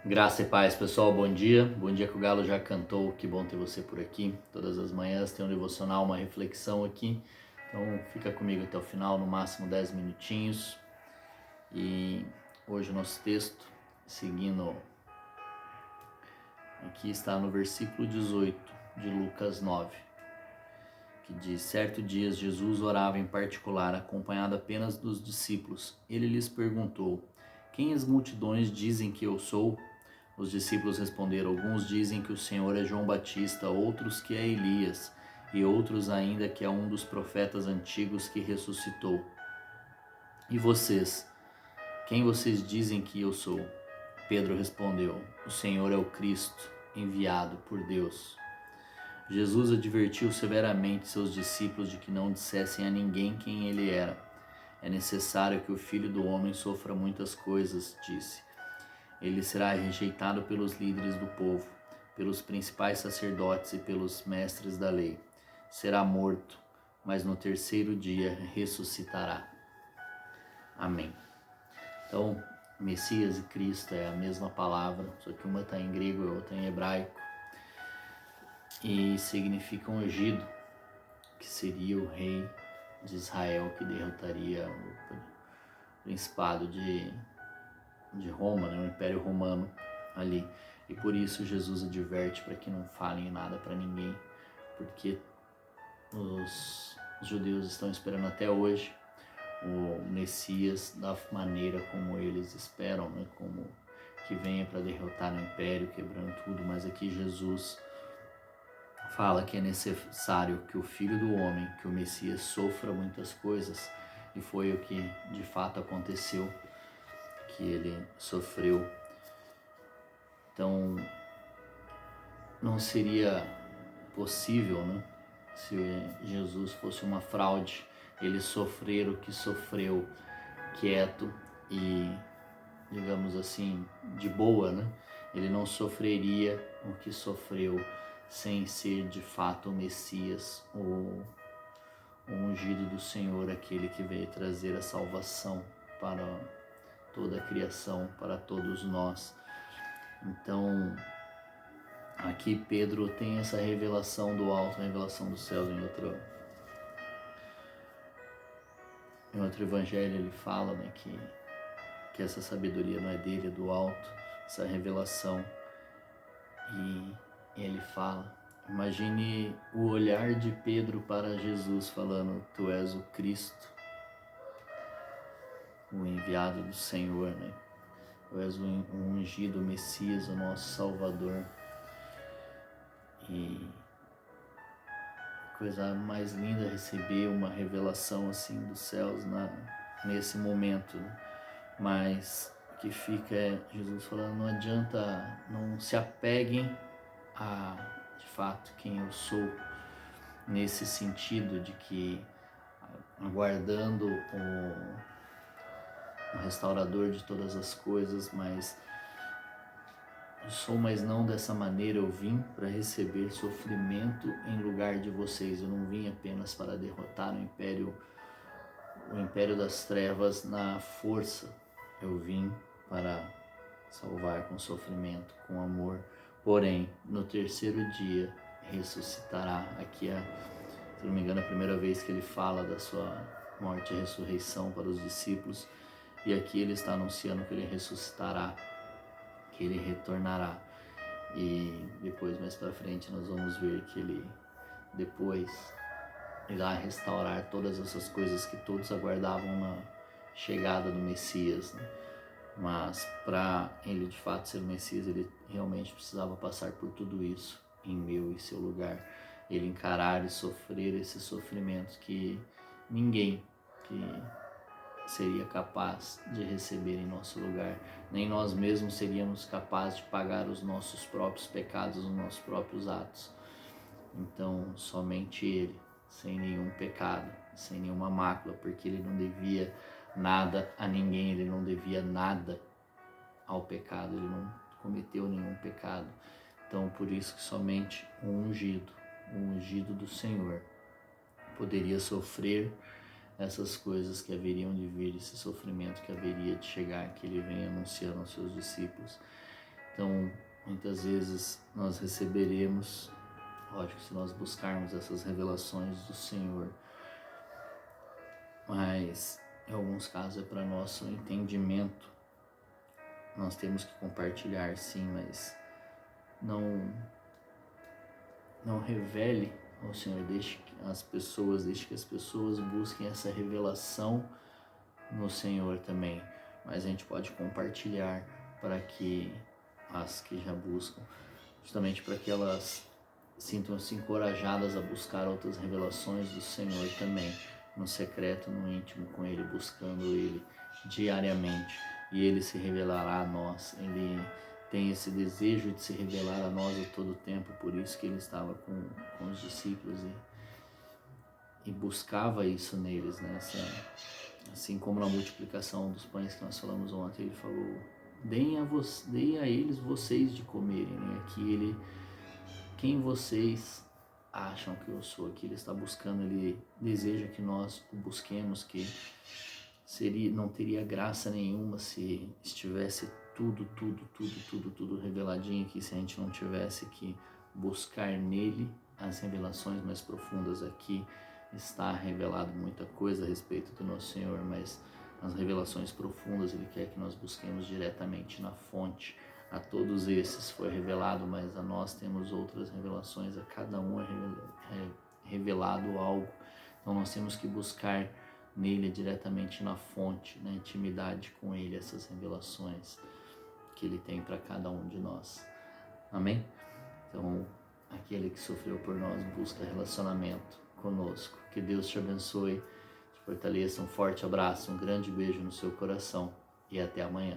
Graça e paz, pessoal, bom dia. Bom dia que o Galo já cantou, que bom ter você por aqui. Todas as manhãs tem um devocional, uma reflexão aqui. Então fica comigo até o final, no máximo 10 minutinhos. E hoje o nosso texto, seguindo aqui, está no versículo 18 de Lucas 9, que diz: Certo dia Jesus orava em particular, acompanhado apenas dos discípulos. Ele lhes perguntou: Quem as multidões dizem que eu sou? Os discípulos responderam: Alguns dizem que o Senhor é João Batista, outros que é Elias, e outros ainda que é um dos profetas antigos que ressuscitou. E vocês? Quem vocês dizem que eu sou? Pedro respondeu: O Senhor é o Cristo, enviado por Deus. Jesus advertiu severamente seus discípulos de que não dissessem a ninguém quem ele era. É necessário que o Filho do Homem sofra muitas coisas, disse. Ele será rejeitado pelos líderes do povo, pelos principais sacerdotes e pelos mestres da lei. Será morto, mas no terceiro dia ressuscitará. Amém. Então, Messias e Cristo é a mesma palavra, só que uma está em grego e a outra em hebraico, e significa ungido, que seria o rei de Israel que derrotaria o principado de Roma, né, o Império Romano ali. E por isso Jesus adverte para que não falem nada para ninguém, porque os judeus estão esperando até hoje o Messias da maneira como eles esperam, né, como que venha para derrotar o império, quebrando tudo. Mas aqui Jesus fala que é necessário que o Filho do Homem, que o Messias, sofra muitas coisas, e foi o que de fato aconteceu, que ele sofreu. Então, não seria possível, né, se Jesus fosse uma fraude, ele sofrer o que sofreu quieto e, digamos assim, de boa, né? Ele não sofreria o que sofreu sem ser de fato o Messias, o ungido do Senhor, aquele que veio trazer a salvação para toda a criação, para todos nós. Então, aqui Pedro tem essa revelação do alto, a revelação dos céus. Em outro evangelho ele fala, né, que essa sabedoria não é dele, é do alto, essa revelação. E ele fala, imagine o olhar de Pedro para Jesus falando: Tu és o Cristo, o enviado do Senhor, né? Tu és o ungido, o Messias, o nosso Salvador. E coisa mais linda receber uma revelação assim dos céus nesse momento, né? Mas o que fica é Jesus falando: não adianta, não se apeguem a de fato quem eu sou, nesse sentido de que aguardando o restaurador de todas as coisas, mas eu sou, mas não dessa maneira. Eu vim para receber sofrimento em lugar de vocês. Eu não vim apenas para derrotar o império das trevas na força. Eu vim para salvar com sofrimento, com amor. Porém, no terceiro dia ressuscitará. Aqui é, se não me engano, a primeira vez que ele fala da sua morte e ressurreição para os discípulos. E aqui ele está anunciando que ele ressuscitará, que ele retornará. E depois, mais para frente, nós vamos ver que ele depois irá restaurar todas essas coisas que todos aguardavam na chegada do Messias, né? Mas para ele de fato ser o Messias, ele realmente precisava passar por tudo isso em meu e seu lugar. Ele encarar e sofrer esses sofrimentos que ninguém que seria capaz de receber em nosso lugar. Nem nós mesmos seríamos capazes de pagar os nossos próprios pecados, os nossos próprios atos. Então, somente ele, sem nenhum pecado, sem nenhuma mácula, porque ele não devia nada a ninguém, ele não devia nada ao pecado, ele não cometeu nenhum pecado. Então, por isso que somente o ungido do Senhor, poderia sofrer essas coisas que haveriam de vir, esse sofrimento que haveria de chegar, que ele vem anunciando aos seus discípulos. Então, muitas vezes nós receberemos, lógico, se nós buscarmos essas revelações do Senhor, mas em alguns casos é para nosso entendimento. Nós temos que compartilhar, sim, mas não revele ao Senhor, deixe que as pessoas busquem essa revelação no Senhor também. Mas a gente pode compartilhar para que as que já buscam, justamente para que elas sintam-se encorajadas a buscar outras revelações do Senhor também, no secreto, no íntimo com Ele, buscando Ele diariamente, e Ele se revelará a nós. Ele tem esse desejo de se revelar a nós a todo tempo, por isso que Ele estava com os discípulos e buscava isso neles, né? Assim como na multiplicação dos pães que nós falamos ontem, Ele falou: deem a eles vocês de comerem, né? Quem vocês acham que eu sou? Que Ele está buscando, Ele deseja que nós o busquemos, que não teria graça nenhuma se estivesse tudo reveladinho aqui, se a gente não tivesse que buscar nele as revelações mais profundas. Aqui está revelado muita coisa a respeito do nosso Senhor, mas as revelações profundas Ele quer que nós busquemos diretamente na fonte. A todos esses foi revelado, mas a nós temos outras revelações, a cada um é revelado algo. Então nós temos que buscar nele diretamente na fonte, na intimidade com Ele, essas revelações que Ele tem para cada um de nós. Amém? Então, aquele que sofreu por nós busca relacionamento conosco. Que Deus te abençoe, te fortaleça. Um forte abraço, um grande beijo no seu coração e até amanhã.